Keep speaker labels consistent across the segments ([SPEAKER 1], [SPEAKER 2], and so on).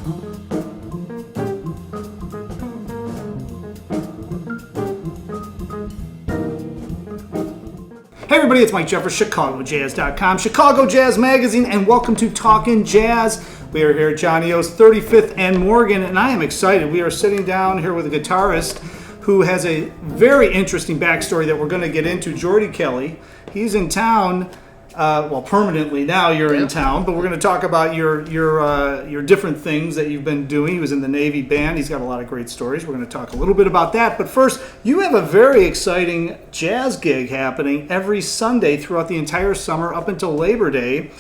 [SPEAKER 1] Hey everybody, it's Mike Jeffers, ChicagoJazz.com, Chicago Jazz Magazine, and welcome to Talkin' Jazz. We are here at Johnny O's 35th and Morgan, and I am excited. We are sitting down here with a guitarist who has a very interesting backstory that we're going to get into, Geordie Kelly. He's in town, permanently now you're in town, but we're going to talk about your different things that you've been doing. He was in the Navy band. He's got a lot of great stories. We're going to talk a little bit about that. But first, you have a very exciting jazz gig happening every Sunday throughout the entire summer up until Labor Day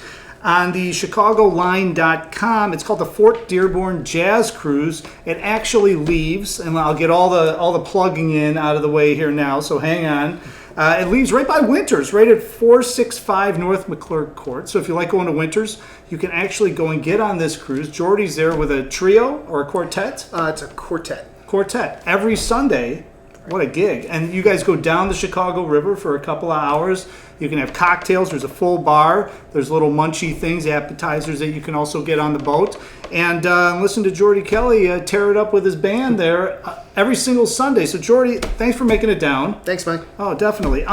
[SPEAKER 1] on the ChicagoLine.com. It's called the Fort Dearborn Jazz Cruise. It actually leaves, and I'll get all the plugging in out of the way here now, so hang on. It leaves right by Winters, right at 465 North McClurg Court. So if you like going to Winters, you can actually go and get on this cruise. Geordie's there with a trio or a quartet?
[SPEAKER 2] It's a quartet.
[SPEAKER 1] Quartet. Every Sunday. What a gig. And you guys go down the Chicago River for a couple of hours. You can have cocktails. There's a full bar. There's little munchy things, appetizers that you can also get on the boat. And listen to Geordie Kelly tear it up with his band there every single Sunday. So, Geordie, thanks for making it down.
[SPEAKER 2] Thanks, Mike.
[SPEAKER 1] Oh, definitely.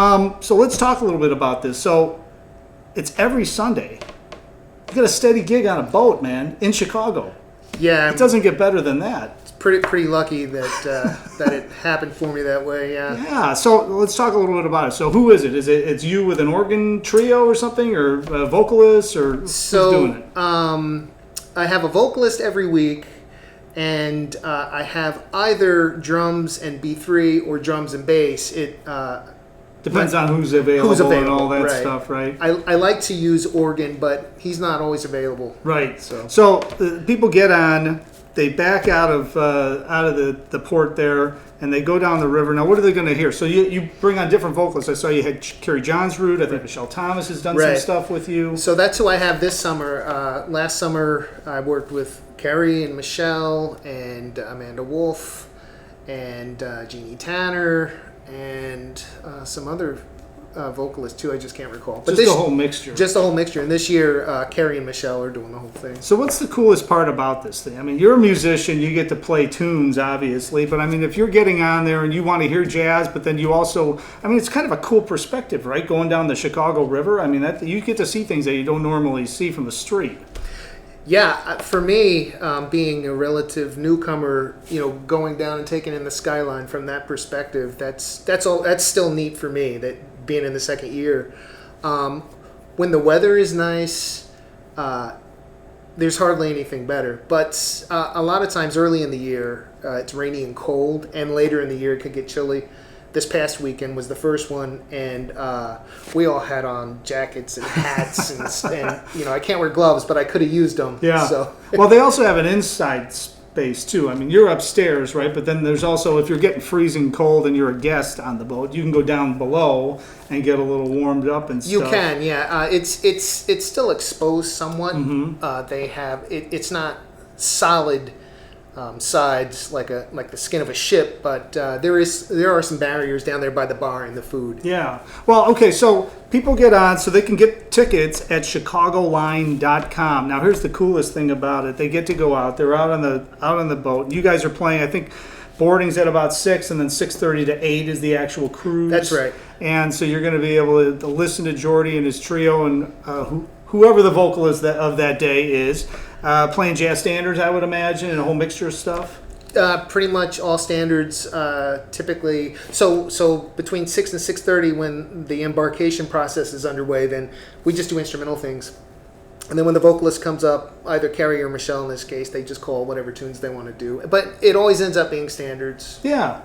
[SPEAKER 1] So let's talk a little bit about this. So it's every Sunday. You got a steady gig on a boat, man, in Chicago.
[SPEAKER 2] Yeah.
[SPEAKER 1] It doesn't get better than that.
[SPEAKER 2] Pretty lucky that that it happened for me that way.
[SPEAKER 1] Yeah. So let's talk a little bit about it. So who is it? It's you with an organ trio or something, or a vocalist, or who's doing it?
[SPEAKER 2] I have a vocalist every week, and I have either drums and B3 or drums and bass. It
[SPEAKER 1] depends on who's available and all that stuff, right?
[SPEAKER 2] I like to use organ, but he's not always available.
[SPEAKER 1] Right. So people get on. They back out of the port there, and they go down the river. Now, what are they going to hear? So you bring on different vocalists. I saw you had Kerry Johnsrud. I think Michelle Thomas has done some stuff with you.
[SPEAKER 2] So that's who I have this summer. Last summer, I worked with Kerry and Michelle and Amanda Wolf and Jeannie Tanner and some other vocalist too. I just can't recall.
[SPEAKER 1] But just the whole mixture.
[SPEAKER 2] Just the whole mixture. And this year, Kerry and Michelle are doing the whole thing.
[SPEAKER 1] So what's the coolest part about this thing? I mean, you're a musician. You get to play tunes, obviously. But, I mean, if you're getting on there and you want to hear jazz, but then you also... I mean, it's kind of a cool perspective, right? Going down the Chicago River. I mean, you get to see things that you don't normally see from the street.
[SPEAKER 2] Yeah, for me, being a relative newcomer, going down and taking in the skyline from that perspective, that's still neat for me, that being in the second year. When the weather is nice, there's hardly anything better. But a lot of times early in the year, it's rainy and cold, and later in the year it could get chilly. This past weekend was the first one, and we all had on jackets and hats, and I can't wear gloves, but I could have used them.
[SPEAKER 1] Yeah.
[SPEAKER 2] So.
[SPEAKER 1] Well, they also have an inside space too. I mean, you're upstairs, right? But then there's also, if you're getting freezing cold and you're a guest on the boat, you can go down below and get a little warmed up and stuff.
[SPEAKER 2] You can, yeah. It's still exposed somewhat.
[SPEAKER 1] Mm-hmm.
[SPEAKER 2] They have it's not solid. Sides like the skin of a ship, but there are some barriers down there by the bar and the food.
[SPEAKER 1] Yeah. Well, okay, so people get on, so they can get tickets at ChicagoLine.com. Now, here's the coolest thing about it: they get to go out. They're out on the boat. You guys are playing. I think boarding's at about 6, and then 6:30 to 8 is the actual cruise.
[SPEAKER 2] That's right.
[SPEAKER 1] And so you're going to be able to listen to Geordie and his trio and whoever the vocalist of that day is. Playing jazz standards, I would imagine, and a whole mixture of stuff.
[SPEAKER 2] Pretty much all standards. Typically, so between 6 and 6:30, when the embarkation process is underway, then we just do instrumental things. And then when the vocalist comes up, either Kerry or Michelle in this case, they just call whatever tunes they want to do. But it always ends up being standards.
[SPEAKER 1] Yeah.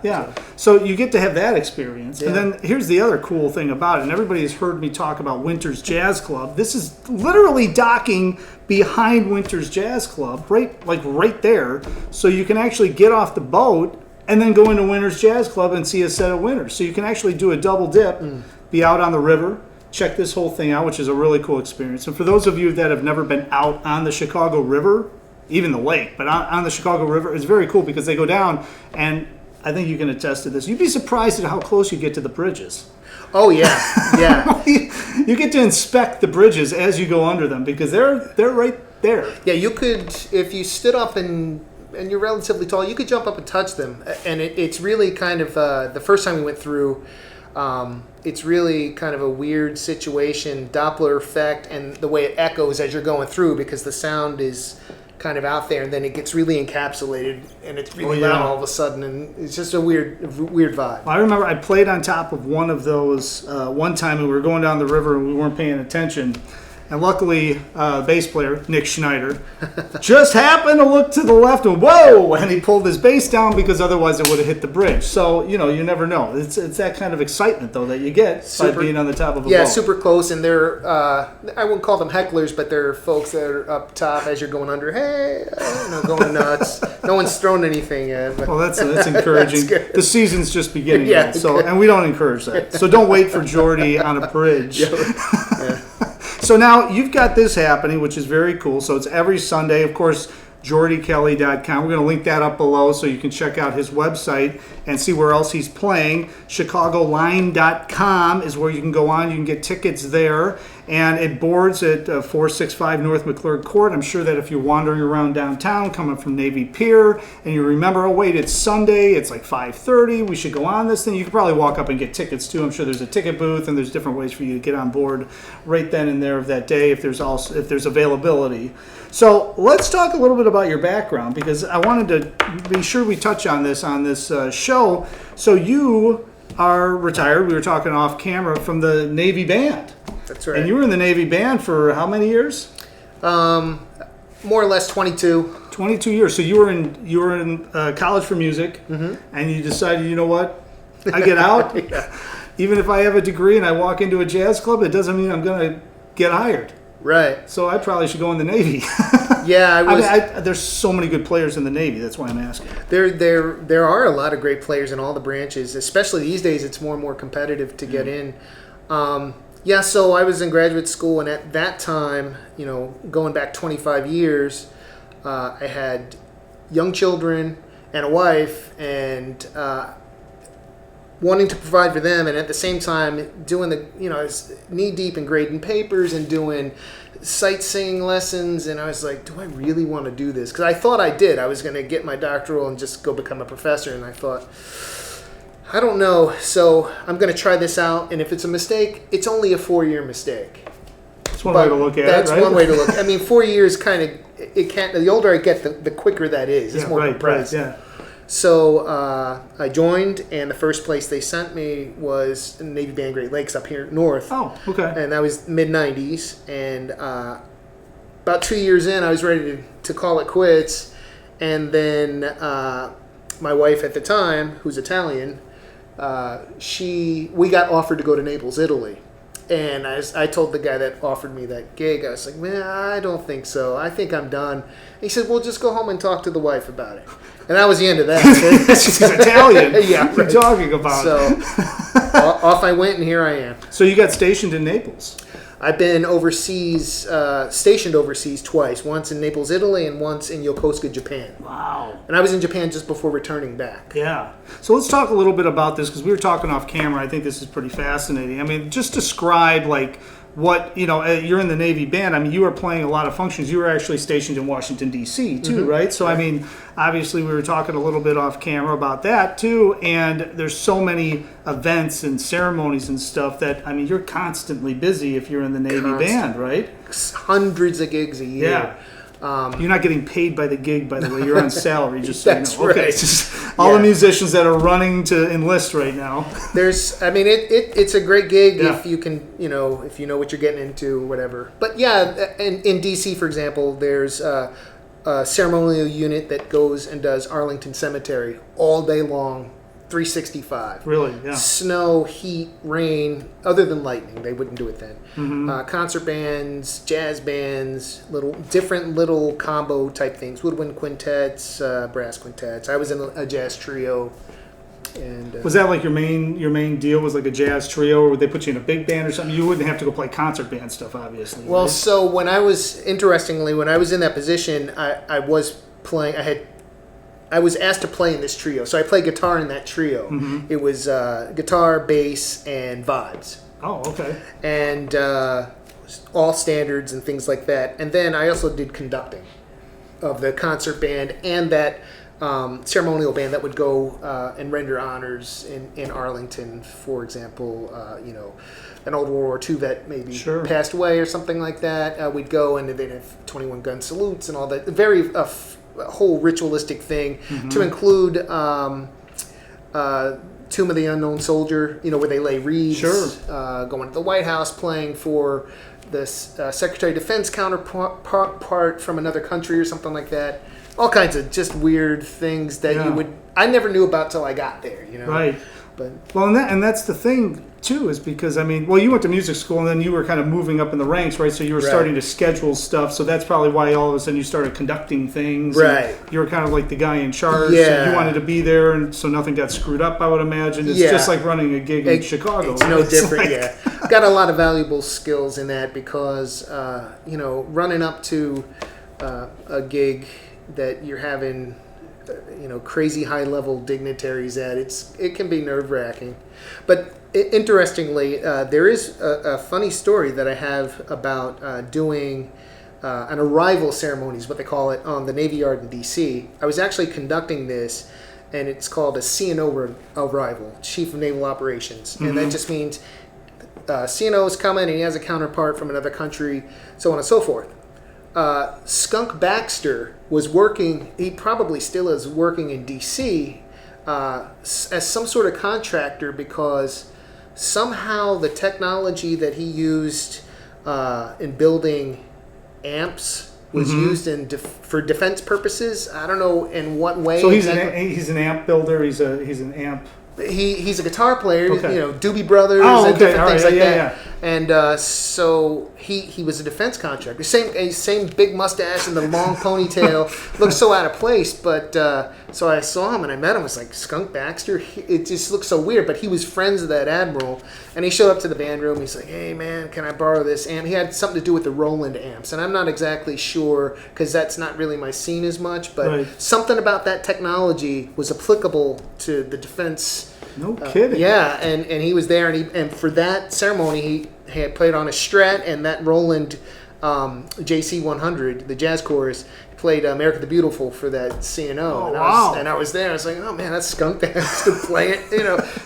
[SPEAKER 1] So you get to have that experience. Yeah. And then here's the other cool thing about it, and everybody has heard me talk about Winters Jazz Club. This is literally docking behind Winters Jazz Club, right there. So you can actually get off the boat and then go into Winters Jazz Club and see a set of Winters. So you can actually do a double dip, be out on the river, check this whole thing out, which is a really cool experience. And for those of you that have never been out on the Chicago River, even the lake, but on the Chicago River, it's very cool because they go down, and I think you can attest to this. You'd be surprised at how close you get to the bridges.
[SPEAKER 2] Oh, yeah.
[SPEAKER 1] You get to inspect the bridges as you go under them because they're right there.
[SPEAKER 2] Yeah, you could, if you stood up and you're relatively tall, you could jump up and touch them. And it's really kind of, the first time we went through, it's really kind of a weird situation, Doppler effect, and the way it echoes as you're going through, because the sound is kind of out there, and then it gets really encapsulated, and it's really loud all of a sudden, and it's just a weird vibe.
[SPEAKER 1] I remember I played on top of one of those one time, and we were going down the river, and we weren't paying attention. And luckily, bass player, Nick Schneider, just happened to look to the left and whoa! And he pulled his bass down because otherwise it would have hit the bridge. So, you never know. It's that kind of excitement, though, that you get by being on the top of a boat.
[SPEAKER 2] Yeah, super close. And they're, I wouldn't call them hecklers, but they're folks that are up top as you're going under. Hey, going nuts. No one's thrown anything yet. But
[SPEAKER 1] well, that's encouraging.
[SPEAKER 2] That's
[SPEAKER 1] the season's just beginning.
[SPEAKER 2] Yeah,
[SPEAKER 1] and we don't encourage that. So don't wait for Geordie on a bridge.
[SPEAKER 2] Yeah.
[SPEAKER 1] So now you've got this happening, which is very cool. So it's every Sunday. Of course, GeordieKelly.com. We're going to link that up below so you can check out his website and see where else he's playing. ChicagoLine.com is where you can go on. You can get tickets there. And it boards at 465 North McClurg Court. I'm sure that if you're wandering around downtown coming from Navy Pier and you remember, oh, wait, it's Sunday, it's like 5:30, we should go on this thing, you could probably walk up and get tickets too. I'm sure there's a ticket booth and there's different ways for you to get on board right then and there of that day if there's availability. So let's talk a little bit about your background, because I wanted to be sure we touch on this show. So you are retired, we were talking off camera, from the Navy Band.
[SPEAKER 2] That's right.
[SPEAKER 1] And you were in the Navy Band for how many years?
[SPEAKER 2] More or less 22.
[SPEAKER 1] 22 years. So you were in college for music, and you decided, you know what, I get out.
[SPEAKER 2] Yeah.
[SPEAKER 1] Even if I have a degree and I walk into a jazz club, it doesn't mean I'm going to get hired.
[SPEAKER 2] Right.
[SPEAKER 1] So I probably should go in the Navy.
[SPEAKER 2] Yeah, I was.
[SPEAKER 1] There's so many good players in the Navy. That's why I'm asking.
[SPEAKER 2] There are a lot of great players in all the branches. Especially these days, it's more and more competitive to get in. Yeah, so I was in graduate school, and at that time, going back 25 years, I had young children and a wife, and wanting to provide for them, and at the same time doing I was knee deep in grading papers and doing sight singing lessons, and I was like, do I really want to do this? Because I thought I did. I was going to get my doctoral and just go become a professor, and I thought, I don't know, so I'm going to try this out, and if it's a mistake, it's only a 4-year mistake.
[SPEAKER 1] That's one way to look at it, right?
[SPEAKER 2] That's one way to look. I mean, 4 years kind of, it can't, the older I get, the quicker that is. It's more compressed.
[SPEAKER 1] Right, yeah.
[SPEAKER 2] So I joined, and the first place they sent me was Navy Band Great Lakes up here north.
[SPEAKER 1] Oh, okay.
[SPEAKER 2] And that was mid-'90s, and about 2 years in, I was ready to call it quits, and then my wife at the time, who's Italian, we got offered to go to Naples, Italy. And I told the guy that offered me that gig, I was like, man, I don't think so. I think I'm done. And he said, well, just go home and talk to the wife about it. And that was the end of that.
[SPEAKER 1] She's Italian.
[SPEAKER 2] Yeah,
[SPEAKER 1] right. What are you talking about?
[SPEAKER 2] So off I went, and here I am.
[SPEAKER 1] So you got stationed in Naples.
[SPEAKER 2] I've been overseas, stationed overseas twice. Once in Naples, Italy, and once in Yokosuka, Japan.
[SPEAKER 1] Wow.
[SPEAKER 2] And I was in Japan just before returning back.
[SPEAKER 1] Yeah. So let's talk a little bit about this, because we were talking off camera. I think this is pretty fascinating. I mean, just describe what, you're in the Navy Band. I mean, you were playing a lot of functions. You were actually stationed in Washington, D.C. too, right? So, I mean, obviously we were talking a little bit off camera about that too. And there's so many events and ceremonies and stuff that, I mean, you're constantly busy if you're in the Navy Band, right?
[SPEAKER 2] Hundreds of gigs a year.
[SPEAKER 1] Yeah. You're not getting paid by the gig, by the way. You're on salary, just so
[SPEAKER 2] That's
[SPEAKER 1] you know. Okay.
[SPEAKER 2] right.
[SPEAKER 1] Just all the musicians that are running to enlist right now.
[SPEAKER 2] It's a great gig if you can, if you know what you're getting into, whatever. But yeah, in DC, for example, there's a ceremonial unit that goes and does Arlington Cemetery all day long, 365.
[SPEAKER 1] Really? Yeah.
[SPEAKER 2] Snow, heat, rain, other than lightning. They wouldn't do it then.
[SPEAKER 1] Mm-hmm.
[SPEAKER 2] Concert bands, jazz bands, different little combo type things. Woodwind quintets, brass quintets. I was in a jazz trio. And
[SPEAKER 1] was that like your main deal was like a jazz trio, or would they put you in a big band or something? You wouldn't have to go play concert band stuff, obviously.
[SPEAKER 2] Well,
[SPEAKER 1] right?
[SPEAKER 2] so when I was in that position, I was playing, I was asked to play in this trio. So I played guitar in that trio.
[SPEAKER 1] Mm-hmm.
[SPEAKER 2] It was guitar, bass, and vibes.
[SPEAKER 1] Oh, okay.
[SPEAKER 2] And all standards and things like that. And then I also did conducting of the concert band and that ceremonial band that would go and render honors in Arlington, for example. An old World War II vet maybe passed away or something like that. We'd go and they'd have 21 gun salutes and all that. Very a whole ritualistic thing to include Tomb of the Unknown Soldier, where they lay wreaths, going to the White House, playing for the Secretary of Defense counterpart from another country or something like that. All kinds of just weird things that I never knew about till I got there,
[SPEAKER 1] Right.
[SPEAKER 2] But
[SPEAKER 1] well, and that's the thing too, is because you went to music school and then you were kind of moving up in the ranks, right? So you were starting to schedule stuff. So that's probably why all of a sudden you started conducting things.
[SPEAKER 2] Right.
[SPEAKER 1] You were kind of like the guy in charge.
[SPEAKER 2] Yeah.
[SPEAKER 1] So you wanted to be there, and so nothing got screwed up. I would imagine it's just like running a gig in Chicago.
[SPEAKER 2] It's no different. Got a lot of valuable skills in that because running up to a gig that you're having crazy high level dignitaries at, it can be nerve-wracking. But interestingly, there is a funny story that I have about doing an arrival ceremony, is what they call it, on the Navy Yard in DC. I was actually conducting this, and it's called a CNO arrival, Chief of Naval Operations. And that just means CNO is coming and he has a counterpart from another country, so on and so forth. Skunk Baxter was working, he probably still is working in DC as some sort of contractor, because somehow the technology that he used in building amps was used for defense purposes. I don't know in what way.
[SPEAKER 1] So he's an amp builder. He's an amp.
[SPEAKER 2] He's a guitar player, Doobie Brothers and different things like that. And so he was a defense contractor. Same big mustache and the long ponytail. Looked so out of place. But so I saw him and I met him. I was like, Skunk Baxter? It just looked so weird. But he was friends with that admiral. And he showed up to the band room. He's like, hey, man, can I borrow this amp? He had something to do with the Roland amps. And I'm not exactly sure, because that's not really my scene as much. But something about that technology was applicable to the defense.
[SPEAKER 1] No kidding.
[SPEAKER 2] And he was there, and for that ceremony, he had played on a Strat and that Roland JC 100, the jazz chorus. Played America the Beautiful for that CNO.
[SPEAKER 1] Oh,
[SPEAKER 2] and I was there. I was like, oh man, that's Skunk Baxter playing.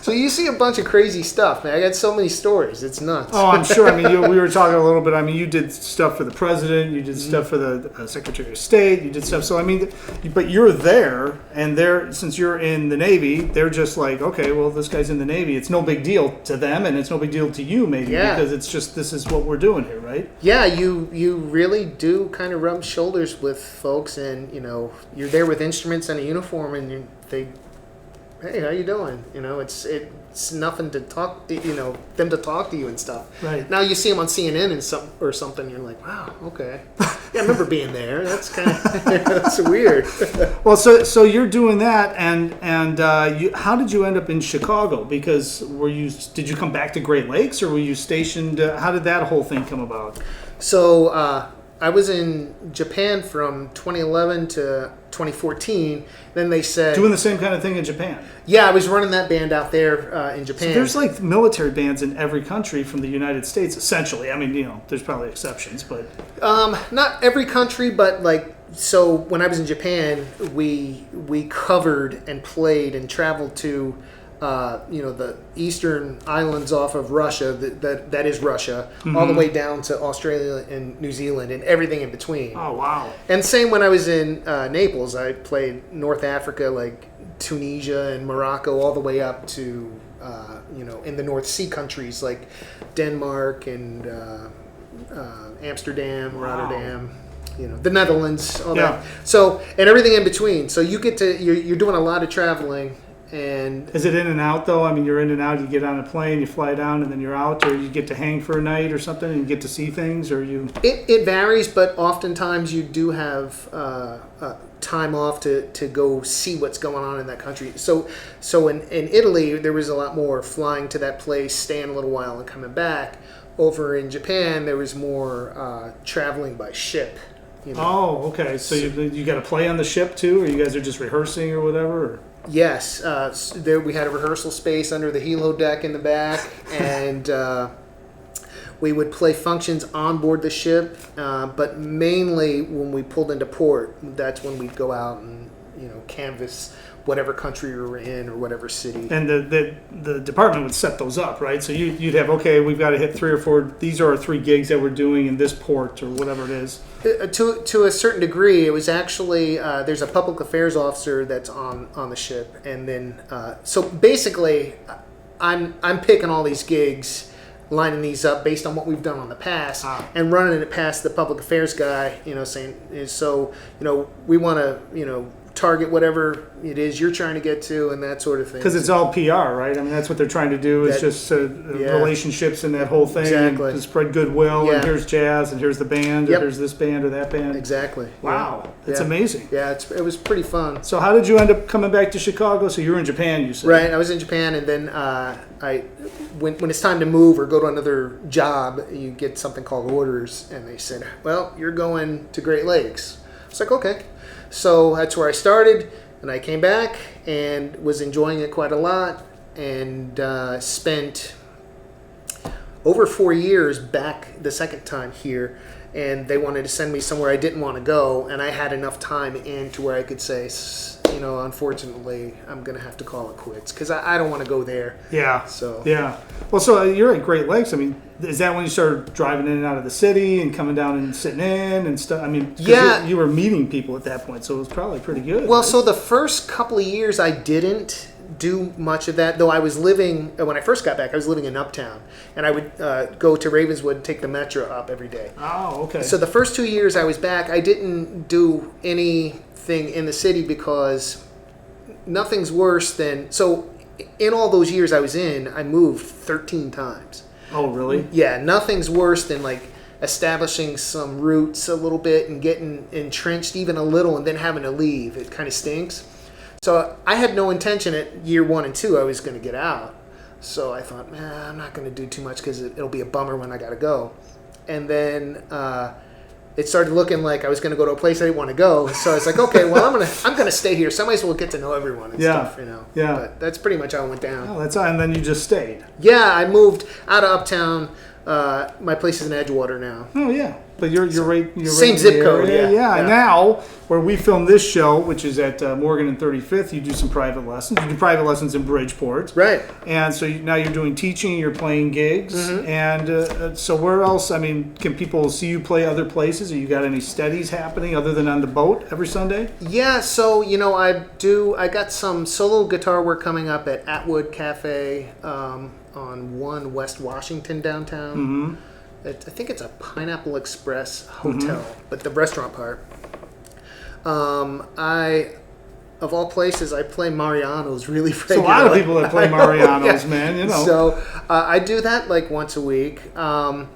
[SPEAKER 2] So you see a bunch of crazy stuff, man. I got so many stories. It's nuts.
[SPEAKER 1] Oh, I'm sure. We were talking a little bit. You did stuff for the president. You did stuff for the Secretary of State. You did stuff. So but you're there, and since you're in the Navy, they're just like, okay, well, this guy's in the Navy. It's no big deal to them, and it's no big deal to you, maybe, because it's just, this is what we're doing here, right? Yeah,
[SPEAKER 2] you really do kind of rub shoulders with folks, and you're there with instruments and a uniform, and hey, how you doing? It's nothing to talk, them to talk to you and stuff.
[SPEAKER 1] Right.
[SPEAKER 2] Now you see them on CNN or something, you're like, wow, okay. Yeah, I remember being there. That's kind of that's weird.
[SPEAKER 1] Well, so you're doing that, and how did you end up in Chicago? Because did you come back to Great Lakes, or were you stationed? How did that whole thing come about?
[SPEAKER 2] So I was in Japan from 2011 to 2014. Then they said...
[SPEAKER 1] Doing the same kind of thing in Japan?
[SPEAKER 2] Yeah, I was running that band out there in Japan.
[SPEAKER 1] So there's like military bands in every country from the United States, essentially. There's probably exceptions, but...
[SPEAKER 2] Not every country, but so when I was in Japan, we covered and played and traveled to... the eastern islands off of Russia, that is Russia, all the way down to Australia and New Zealand and everything in between.
[SPEAKER 1] Oh, wow.
[SPEAKER 2] And same when I was in Naples, I played North Africa, like Tunisia and Morocco, all the way up to, in the North Sea countries like Denmark and Amsterdam, Rotterdam. The Netherlands, all that. So, and everything in between. So you get to, you're doing a lot of traveling. And
[SPEAKER 1] is it in and out though? You're in and out. You get on a plane, you fly down, and then you're out, or you get to hang for a night or something, and you get to see things, or you.
[SPEAKER 2] It varies, but oftentimes you do have time off to go see what's going on in that country. So in Italy, there was a lot more flying to that place, staying a little while, and coming back. Over in Japan, there was more traveling by ship.
[SPEAKER 1] Oh, okay. So you got to play on the ship too, or you guys are just rehearsing or whatever? Or?
[SPEAKER 2] Yes, there we had a rehearsal space under the helo deck in the back, and We would play functions on board the ship, but mainly when we pulled into port, that's when we'd go out and canvas whatever country we were in or whatever city.
[SPEAKER 1] And the department would set those up, right? So you'd have, okay, we've got to hit 3 or 4. These are our 3 gigs that we're doing in this port or whatever it is.
[SPEAKER 2] To a certain degree, it was actually there's a public affairs officer that's on the ship, and then so basically, I'm picking all these gigs, lining these up based on what we've done on the past, and running it past the public affairs guy, saying, so we want to target whatever it is you're trying to get to and that sort of thing.
[SPEAKER 1] Because it's all PR, right? I mean, that's what they're trying to do is just relationships and that whole thing.
[SPEAKER 2] Exactly.
[SPEAKER 1] To spread goodwill,
[SPEAKER 2] Yeah.
[SPEAKER 1] and here's jazz, and here's the band,
[SPEAKER 2] Yep.
[SPEAKER 1] or here's this band or that band.
[SPEAKER 2] Exactly.
[SPEAKER 1] Wow. That's
[SPEAKER 2] Yeah.
[SPEAKER 1] amazing.
[SPEAKER 2] Yeah, it was pretty fun.
[SPEAKER 1] So how did you end up coming back to Chicago? So you were in Japan, you said.
[SPEAKER 2] Right, I was in Japan, and then when it's time to move or go to another job, you get something called orders, and they said, well, you're going to Great Lakes. It's like, okay. So that's where I started, and I came back and was enjoying it quite a lot, and spent over 4 years back the second time here, and they wanted to send me somewhere I didn't want to go, and I had enough time in to where I could say, unfortunately, I'm going to have to call it quits, because I don't want to go there.
[SPEAKER 1] Yeah.
[SPEAKER 2] So
[SPEAKER 1] Yeah. Well, so you're at Great Lakes. I mean, is that when you started driving in and out of the city and coming down and sitting in and stuff? I mean, 'cause
[SPEAKER 2] Yeah.
[SPEAKER 1] you were meeting people at that point, so it was probably pretty good.
[SPEAKER 2] Well,
[SPEAKER 1] right?
[SPEAKER 2] so the first couple of years I didn't do much of that, though I was living, when I first got back, I was living in Uptown, and I would go to Ravenswood, take the metro up every day.
[SPEAKER 1] Oh, okay.
[SPEAKER 2] So the first 2 years I was back, I didn't do anything in the city because nothing's worse than, so in all those years I was in, I moved 13 times.
[SPEAKER 1] Oh, really?
[SPEAKER 2] Yeah, nothing's worse than like establishing some roots a little bit and getting entrenched even a little and then having to leave. It kind of stinks. So I had no intention at year 1 and 2 I was going to get out. So I thought, I'm not going to do too much because it'll be a bummer when I got to go. And then it started looking like I was going to go to a place I didn't want to go. So I was like, okay, well, I'm gonna stay here. So I might as well get to know everyone and stuff,
[SPEAKER 1] Yeah.
[SPEAKER 2] But that's pretty much how it went down.
[SPEAKER 1] Oh, that's and then you just stayed.
[SPEAKER 2] Yeah, I moved out of Uptown. My place is in Edgewater now.
[SPEAKER 1] Oh yeah, but you're right. You're
[SPEAKER 2] Same
[SPEAKER 1] right in
[SPEAKER 2] zip
[SPEAKER 1] the
[SPEAKER 2] code,
[SPEAKER 1] area.
[SPEAKER 2] yeah.
[SPEAKER 1] And now where we film this show, which is at Morgan and 35th, you do some private lessons. You do private lessons in Bridgeport,
[SPEAKER 2] Right.
[SPEAKER 1] And so now you're doing teaching. You're playing gigs,
[SPEAKER 2] Mm-hmm.
[SPEAKER 1] and so where else? I mean, can people see you play other places? Or you got any studies happening other than on the boat every Sunday?
[SPEAKER 2] Yeah, so I got some solo guitar work coming up at Atwood Cafe on 1 West Washington downtown.
[SPEAKER 1] Mm-hmm.
[SPEAKER 2] I think it's a Pineapple Express hotel, but the restaurant part. Of all places, I play Mariano's really regularly.
[SPEAKER 1] There's a lot of people that play
[SPEAKER 2] I know,
[SPEAKER 1] Mariano's,
[SPEAKER 2] yeah.
[SPEAKER 1] man.
[SPEAKER 2] So I do that like once a week. Then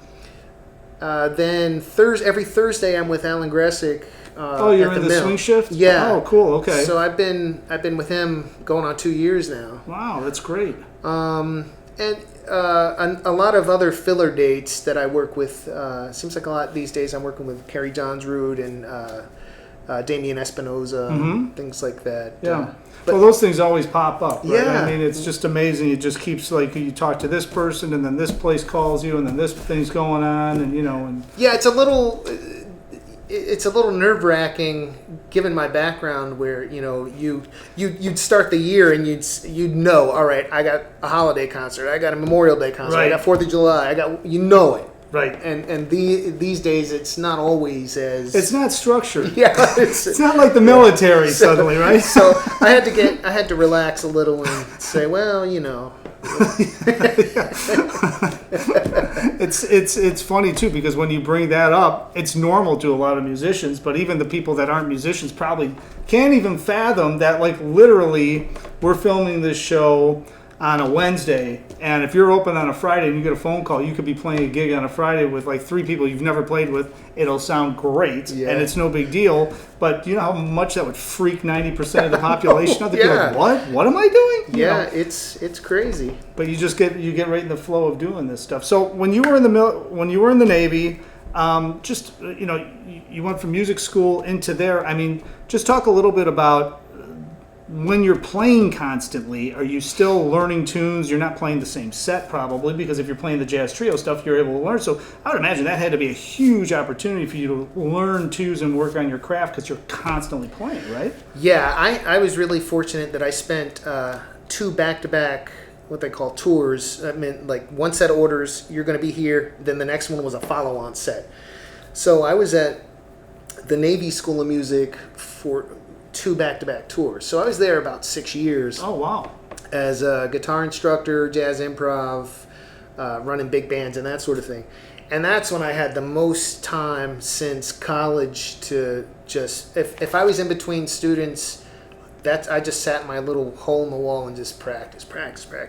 [SPEAKER 2] every Thursday I'm with Alan Gressick.
[SPEAKER 1] Oh, you're
[SPEAKER 2] at
[SPEAKER 1] in the
[SPEAKER 2] mill.
[SPEAKER 1] swing shift?
[SPEAKER 2] Yeah.
[SPEAKER 1] Oh, cool. Okay.
[SPEAKER 2] So I've been with him going on 2 years now.
[SPEAKER 1] Wow, that's great.
[SPEAKER 2] And a lot of other filler dates that I work with. Seems like a lot these days I'm working with Kerry Johnsrud and Damien Espinoza, things like that.
[SPEAKER 1] Yeah.
[SPEAKER 2] But-
[SPEAKER 1] Well, those things always pop up, right?
[SPEAKER 2] Yeah.
[SPEAKER 1] I mean, it's just amazing. It just keeps, like, you talk to this person, and then this place calls you, and then this thing's going on, and, and...
[SPEAKER 2] Yeah, it's a little nerve-wracking given my background where, you'd start the year and you'd know, all right, I got a holiday concert, I got a Memorial Day concert,
[SPEAKER 1] Right.
[SPEAKER 2] I got 4th of July, I got it.
[SPEAKER 1] Right.
[SPEAKER 2] And these days it's not always as...
[SPEAKER 1] It's not structured.
[SPEAKER 2] Yeah,
[SPEAKER 1] It's not like the military suddenly, right?
[SPEAKER 2] So I had to relax a little and say, well,
[SPEAKER 1] It's funny too, because when you bring that up, it's normal to a lot of musicians, but even the people that aren't musicians probably can't even fathom that, like, literally we're filming this show on a Wednesday, and if you're open on a Friday and you get a phone call, you could be playing a gig on a Friday with like 3 people you've never played with. It'll sound great,
[SPEAKER 2] Yeah.
[SPEAKER 1] and it's no big deal, but you know how much that would freak 90% of the population out? They'd be like, what am I doing? You
[SPEAKER 2] yeah,
[SPEAKER 1] know?
[SPEAKER 2] it's crazy.
[SPEAKER 1] But you get right in the flow of doing this stuff. So when you were in the Navy, you went from music school into there. I mean, just talk a little bit about when you're playing constantly, are you still learning tunes? You're not playing the same set probably, because if you're playing the jazz trio stuff, you're able to learn. So I would imagine that had to be a huge opportunity for you to learn tunes and work on your craft because you're constantly playing, right?
[SPEAKER 2] Yeah, I was really fortunate that I spent 2 back-to-back, what they call tours. I mean, like one set of orders, you're going to be here, then the next one was a follow-on set. So I was at the Navy School of Music for 2 back-to-back tours. So I was there about 6 years.
[SPEAKER 1] Oh, wow.
[SPEAKER 2] As a guitar instructor, jazz improv, running big bands and that sort of thing. And that's when I had the most time since college to just, if I was in between students, I just sat in my little hole in the wall and just practice.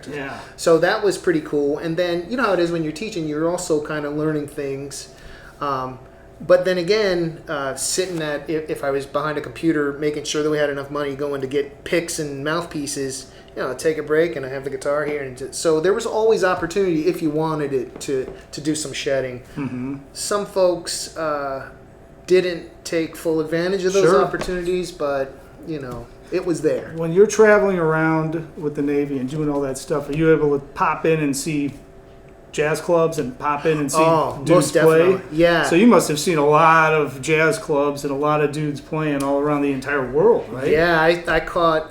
[SPEAKER 1] Yeah.
[SPEAKER 2] So that was pretty cool. And then, you know how it is when you're teaching, you're also kind of learning things. But then again, sitting at, if I was behind a computer, making sure that we had enough money going to get picks and mouthpieces, you know, take a break and I have the guitar here. And so there was always opportunity if you wanted it to do some shedding.
[SPEAKER 1] Mm-hmm.
[SPEAKER 2] Some folks didn't take full advantage of those
[SPEAKER 1] Sure.
[SPEAKER 2] opportunities, but, you know, it was there.
[SPEAKER 1] When you're traveling around with the Navy and doing all that stuff, are you able to pop in and see jazz clubs and pop in and see dudes
[SPEAKER 2] most
[SPEAKER 1] play?
[SPEAKER 2] definitely. Yeah.
[SPEAKER 1] So you must have seen a lot of jazz clubs and a lot of dudes playing all around the entire world, right?
[SPEAKER 2] Yeah, I caught,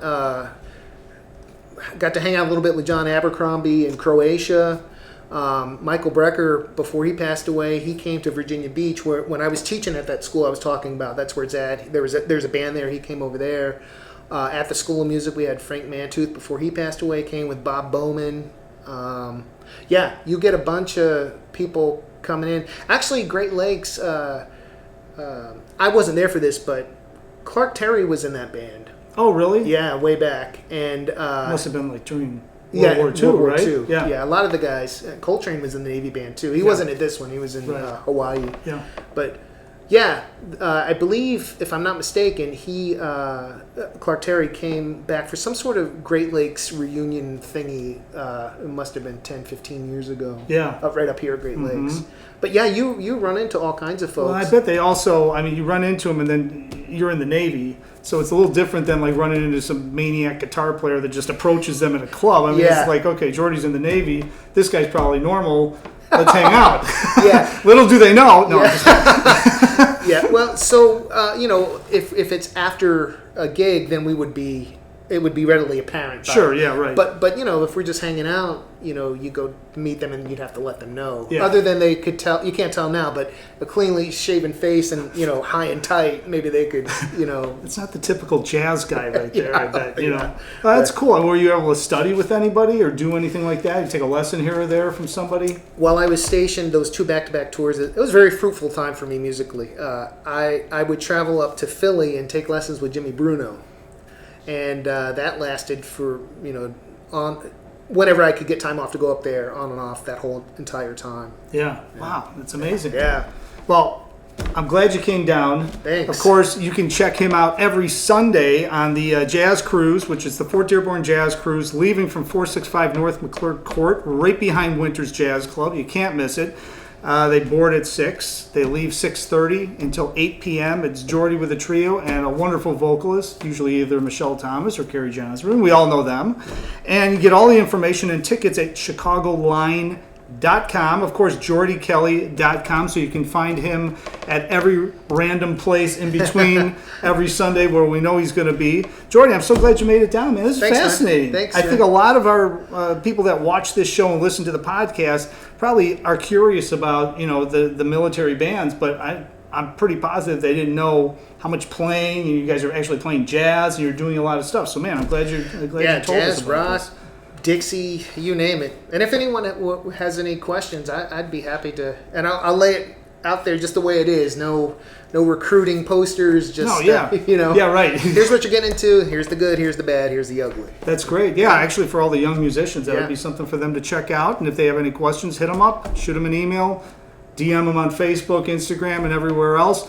[SPEAKER 2] got to hang out a little bit with John Abercrombie in Croatia. Michael Brecker, before he passed away, he came to Virginia Beach, where when I was teaching at that school I was talking about, that's where it's at. There's a band there. He came over there. At the School of Music, we had Frank Mantooth, before he passed away, came with Bob Bowman. Yeah, you get a bunch of people coming in. Actually, Great Lakes, I wasn't there for this, but Clark Terry was in that band.
[SPEAKER 1] Oh, really?
[SPEAKER 2] Yeah, way back. And
[SPEAKER 1] Must have been like during World War II, right?
[SPEAKER 2] II.
[SPEAKER 1] Yeah.
[SPEAKER 2] Yeah, a lot of the guys. Coltrane was in the Navy band too. He wasn't at this one. He was in
[SPEAKER 1] Right.
[SPEAKER 2] Hawaii.
[SPEAKER 1] Yeah.
[SPEAKER 2] But yeah, I believe, if I'm not mistaken, Clark Terry came back for some sort of Great Lakes reunion thingy. It must have been 10, 15 years ago.
[SPEAKER 1] Yeah.
[SPEAKER 2] Right up here at Great
[SPEAKER 1] Mm-hmm.
[SPEAKER 2] Lakes. But yeah, you run into all kinds of folks.
[SPEAKER 1] Well, I bet they also, I mean, you run into them and then you're in the Navy, so it's a little different than like running into some maniac guitar player that just approaches them at a club. I mean,
[SPEAKER 2] Yeah.
[SPEAKER 1] it's like, okay, Geordie's in the Navy, this guy's probably normal, let's hang out.
[SPEAKER 2] Yeah.
[SPEAKER 1] Little do they know. No,
[SPEAKER 2] Yeah. Yeah, well, so, you know, if it's after a gig, then it would be readily apparent.
[SPEAKER 1] Sure, yeah, right.
[SPEAKER 2] But you know, if we're just hanging out, you know, you go meet them and you'd have to let them know.
[SPEAKER 1] Yeah.
[SPEAKER 2] Other than they could tell, you can't tell now, but a cleanly shaven face and, you know, high and tight, maybe they could, you know.
[SPEAKER 1] it's not the typical jazz guy right there, I bet, you know.
[SPEAKER 2] Yeah.
[SPEAKER 1] Well, that's cool. And were you able to study with anybody or do anything like that? You take a lesson here or there from somebody?
[SPEAKER 2] While I was stationed, those 2 back-to-back tours, it was a very fruitful time for me musically. I would travel up to Philly and take lessons with Jimmy Bruno. And that lasted for, you know, whenever I could get time off to go up there, on and off that whole entire time.
[SPEAKER 1] Yeah. Wow, that's amazing.
[SPEAKER 2] Yeah.
[SPEAKER 1] Well, I'm glad you came down.
[SPEAKER 2] Thanks.
[SPEAKER 1] Of course, you can check him out every Sunday on the Jazz Cruise, which is the Fort Dearborn Jazz Cruise, leaving from 465 North McClure Court, right behind Winter's Jazz Club. You can't miss it. They board at 6. They leave 6:30 until 8 p.m. It's Geordie with a trio and a wonderful vocalist, usually either Michelle Thomas or Carrie Johnson. We all know them. And you get all the information and tickets at chicagoline.com. Of course, GeordieKelly.com, so you can find him at every random place in between every Sunday where we know he's going to be. Geordie, I'm so glad you made it down, man. This is
[SPEAKER 2] Thanks, man.
[SPEAKER 1] fascinating.
[SPEAKER 2] Thanks,
[SPEAKER 1] I think a lot of our people that watch this show and listen to the podcast probably are curious about, you know, the military bands, but I'm pretty positive they didn't know how much playing, and you guys are actually playing jazz and you're doing a lot of stuff. So, man, I'm glad you told us
[SPEAKER 2] jazz,
[SPEAKER 1] about
[SPEAKER 2] rock,
[SPEAKER 1] this.
[SPEAKER 2] Dixie, you name it. And if anyone has any questions, I'd be happy to. And I'll lay it out there just the way it is. No recruiting posters. Just you know.
[SPEAKER 1] Yeah, right.
[SPEAKER 2] Here's what you're getting into. Here's the good. Here's the bad. Here's the ugly.
[SPEAKER 1] That's great. Yeah, actually, for all the young musicians, that would
[SPEAKER 2] Yeah.
[SPEAKER 1] be something for them to check out. And if they have any questions, hit them up, shoot them an email, DM them on Facebook, Instagram, and everywhere else.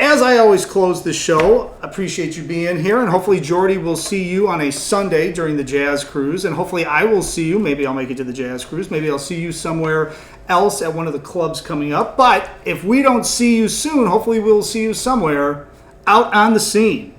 [SPEAKER 1] As I always close the show, appreciate you being here, and hopefully Geordie will see you on a Sunday during the Jazz Cruise, and hopefully I will see you. Maybe I'll make it to the Jazz Cruise. Maybe I'll see you somewhere else at one of the clubs coming up. But if we don't see you soon, hopefully we'll see you somewhere out on the scene.